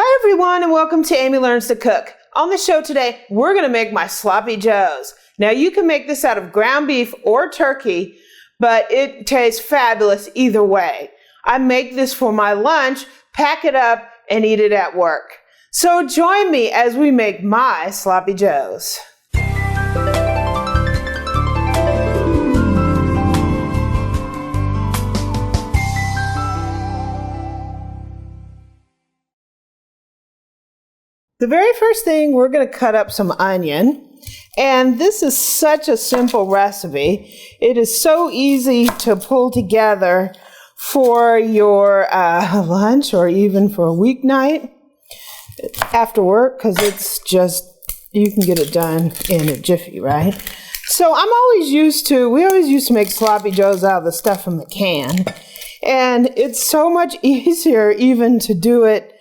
Hi everyone and welcome to Amy Learns to Cook. On the show today, we're going to make my sloppy joes. Now you can make this out of ground beef or turkey, but it tastes fabulous either way. I make this for my lunch, pack it up, and eat it at work. So join me as we make my sloppy joes. The very first thing, we're going to cut up some onion. And this is such a simple recipe. It is so easy to pull together for your lunch or even for a weeknight after work, because it's just, you can get it done in a jiffy, right? So we always used to make sloppy joes out of the stuff from the can. And it's so much easier even to do it,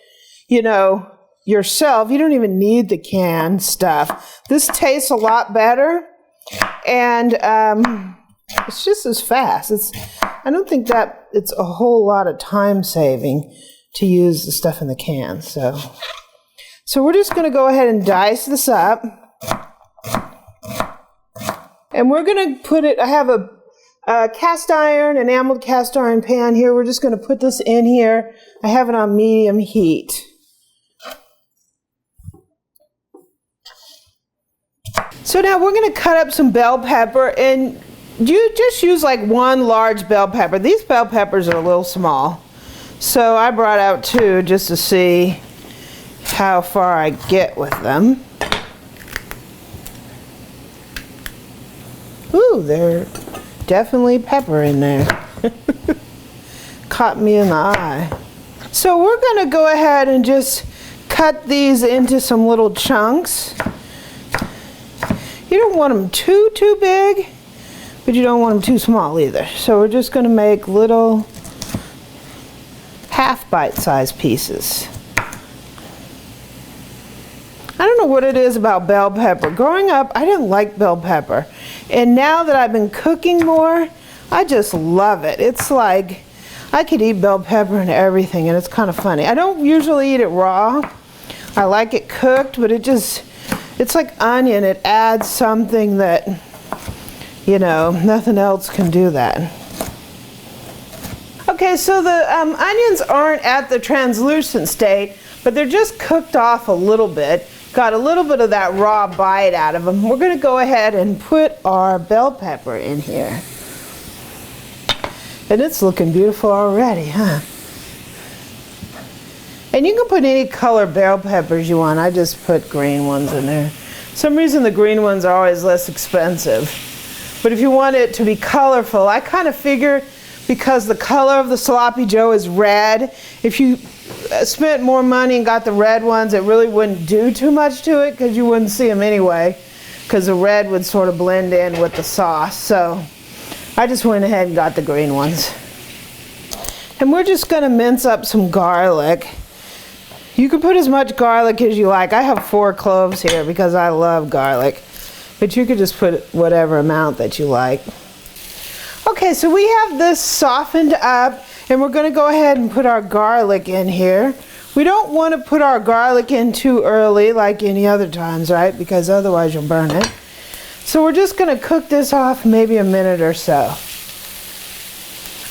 yourself. You don't even need the canned stuff. This tastes a lot better, and it's just as fast. I don't think that it's a whole lot of time saving to use the stuff in the can. So we're just going to go ahead and dice this up, and we're going to put it. I have a cast iron, enameled cast iron pan here. We're just going to put this in here. I have it on medium heat. So now we're going to cut up some bell pepper, and you just use like one large bell pepper. These bell peppers are a little small, so I brought out two just to see how far I get with them. Ooh, there's definitely pepper in there. Caught me in the eye. So we're going to go ahead and just cut these into some little chunks. You don't want them too big, but you don't want them too small either. So we're just going to make little half bite-sized pieces. I don't know what it is about bell pepper. Growing up, I didn't like bell pepper. And now that I've been cooking more, I just love it. It's like I could eat bell pepper and everything, and it's kind of funny. I don't usually eat it raw. I like it cooked, but it's like onion. It adds something that, nothing else can do that. Okay, so the onions aren't at the translucent state, but they're just cooked off a little bit. Got a little bit of that raw bite out of them. We're going to go ahead and put our bell pepper in here. And it's looking beautiful already, huh? And you can put any color bell peppers you want. I just put green ones in there. For some reason the green ones are always less expensive. But if you want it to be colorful, I kind of figure because the color of the sloppy joe is red, if you spent more money and got the red ones, it really wouldn't do too much to it because you wouldn't see them anyway, because the red would sort of blend in with the sauce. So I just went ahead and got the green ones. And we're just going to mince up some garlic. You can put as much garlic as you like. I have 4 cloves here because I love garlic. But you could just put whatever amount that you like. Okay, so we have this softened up, and we're going to go ahead and put our garlic in here. We don't want to put our garlic in too early like any other times, right? Because otherwise you'll burn it. So we're just going to cook this off maybe a minute or so.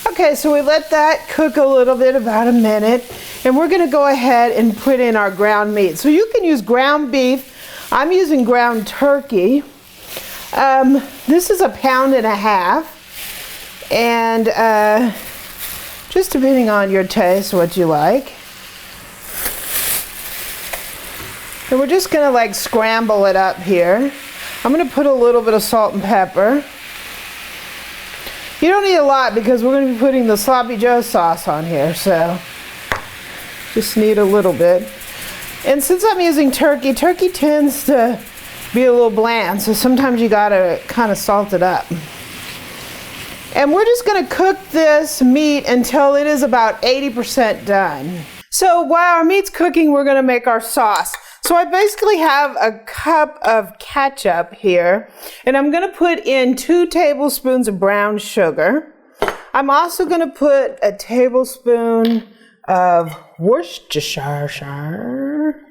Okay, so we let that cook a little bit, about a minute, and we're going to go ahead and put in our ground meat. So you can use ground beef. I'm using ground turkey. This is 1.5 pounds, and just depending on your taste, what you like. And we're just going to scramble it up here. I'm going to put a little bit of salt and pepper. You don't need a lot because we're going to be putting the sloppy joe sauce on here, so just need a little bit. And since I'm using turkey tends to be a little bland, so sometimes you got to kind of salt it up. And we're just going to cook this meat until it is about 80% done. So while our meat's cooking, we're going to make our sauce. So I basically have a cup of ketchup here, and I'm going to put in 2 tablespoons of brown sugar. I'm also going to put a tablespoon of Worcestershire.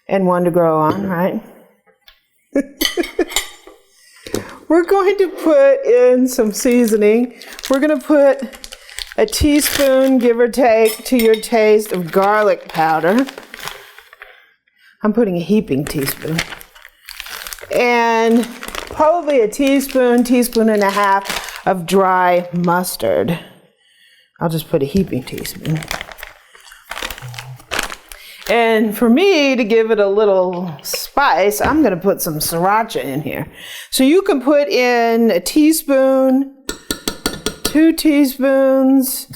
And one to grow on, right? We're going to put in some seasoning. We're going to put a teaspoon, give or take, to your taste of garlic powder. I'm putting a heaping teaspoon. And probably a teaspoon, teaspoon and a half of dry mustard. I'll just put a heaping teaspoon. And for me to give it a little spice, I'm going to put some sriracha in here. So you can put in a teaspoon, 2 teaspoons.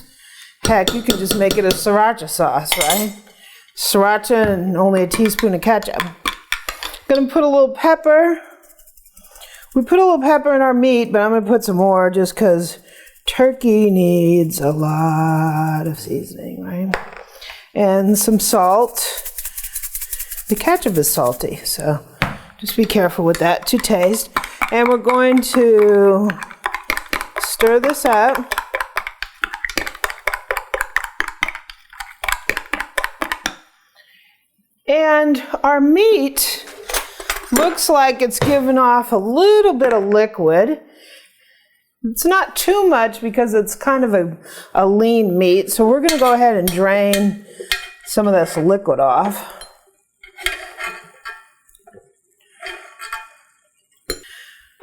Heck, you can just make it a sriracha sauce, right? Sriracha and only a teaspoon of ketchup. Going to put a little pepper. We put a little pepper in our meat, but I'm going to put some more just because turkey needs a lot of seasoning, right? And some salt. The ketchup is salty, so just be careful with that to taste. And we're going to stir this up. And our meat looks like it's given off a little bit of liquid. It's not too much because it's kind of a lean meat. So we're going to go ahead and drain some of this liquid off.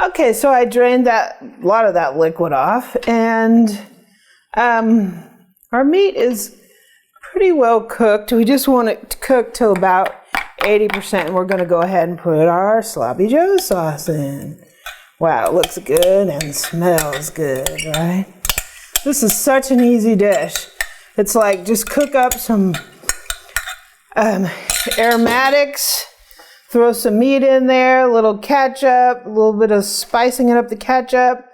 Okay, so I drained a lot of that liquid off, and our meat is pretty well cooked. We just want it to cook till about 80%, and we're going to go ahead and put our sloppy joe sauce in. Wow, it looks good and smells good, right? This is such an easy dish. It's like just cook up some aromatics, throw some meat in there, a little ketchup, a little bit of spicing it up the ketchup.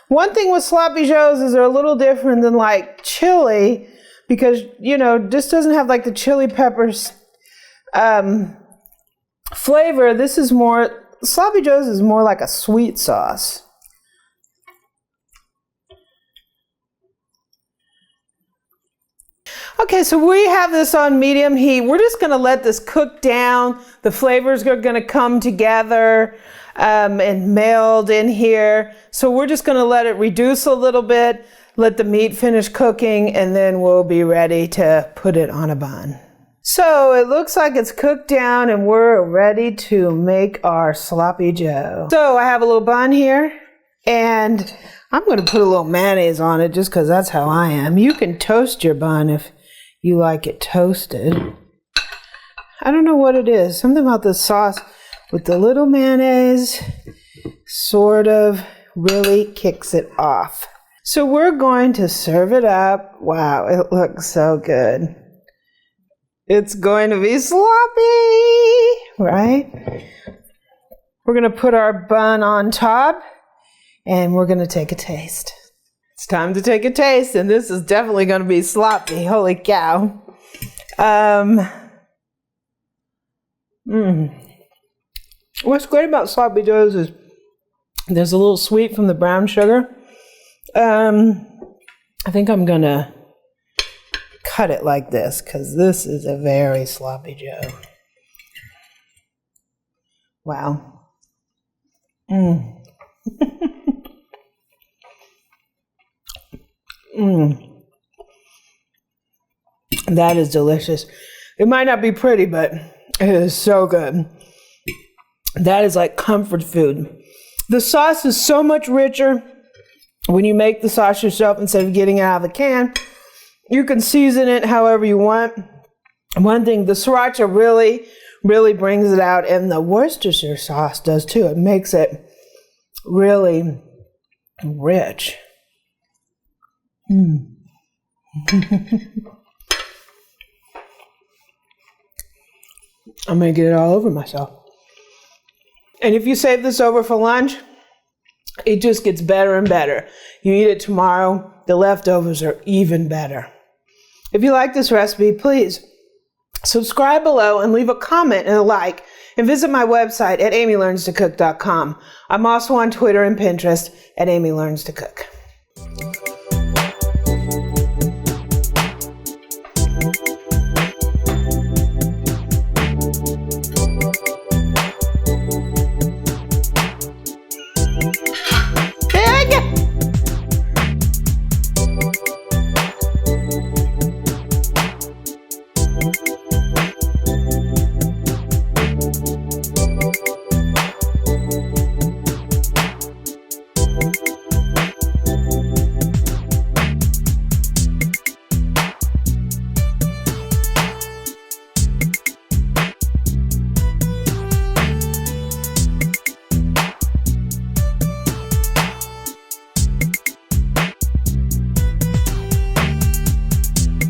One thing with sloppy joes is they're a little different than like chili because, you know, this doesn't have like the chili peppers flavor. This is more, sloppy joes is more like a sweet sauce. Okay, so we have this on medium heat. We're just going to let this cook down. The flavors are going to come together and meld in here. So we're just going to let it reduce a little bit, let the meat finish cooking, and then we'll be ready to put it on a bun. So it looks like it's cooked down and we're ready to make our sloppy joe. So I have a little bun here and I'm going to put a little mayonnaise on it just because that's how I am. You can toast your bun if you like it toasted. I don't know what it is. Something about the sauce with the little mayonnaise sort of really kicks it off. So we're going to serve it up. Wow, it looks so good. It's going to be sloppy, right? We're going to put our bun on top and we're going to take a taste. It's time to take a taste, and this is definitely going to be sloppy. Holy cow. What's great about sloppy joes is there's a little sweet from the brown sugar. I think I'm going to cut it like this because this is a very sloppy joe. Wow. That is delicious. It might not be pretty, but it is so good. That is like comfort food. The sauce is so much richer when you make the sauce yourself instead of getting it out of the can. You can season it however you want. One thing, the sriracha really brings it out, and the Worcestershire sauce does too. It makes it really rich. I'm going to get it all over myself. And if you save this over for lunch, it just gets better and better. You eat it tomorrow, the leftovers are even better. If you like this recipe, please subscribe below and leave a comment and a like. And visit my website at amylearnstocook.com. I'm also on Twitter and Pinterest at Amy Learns to Cook.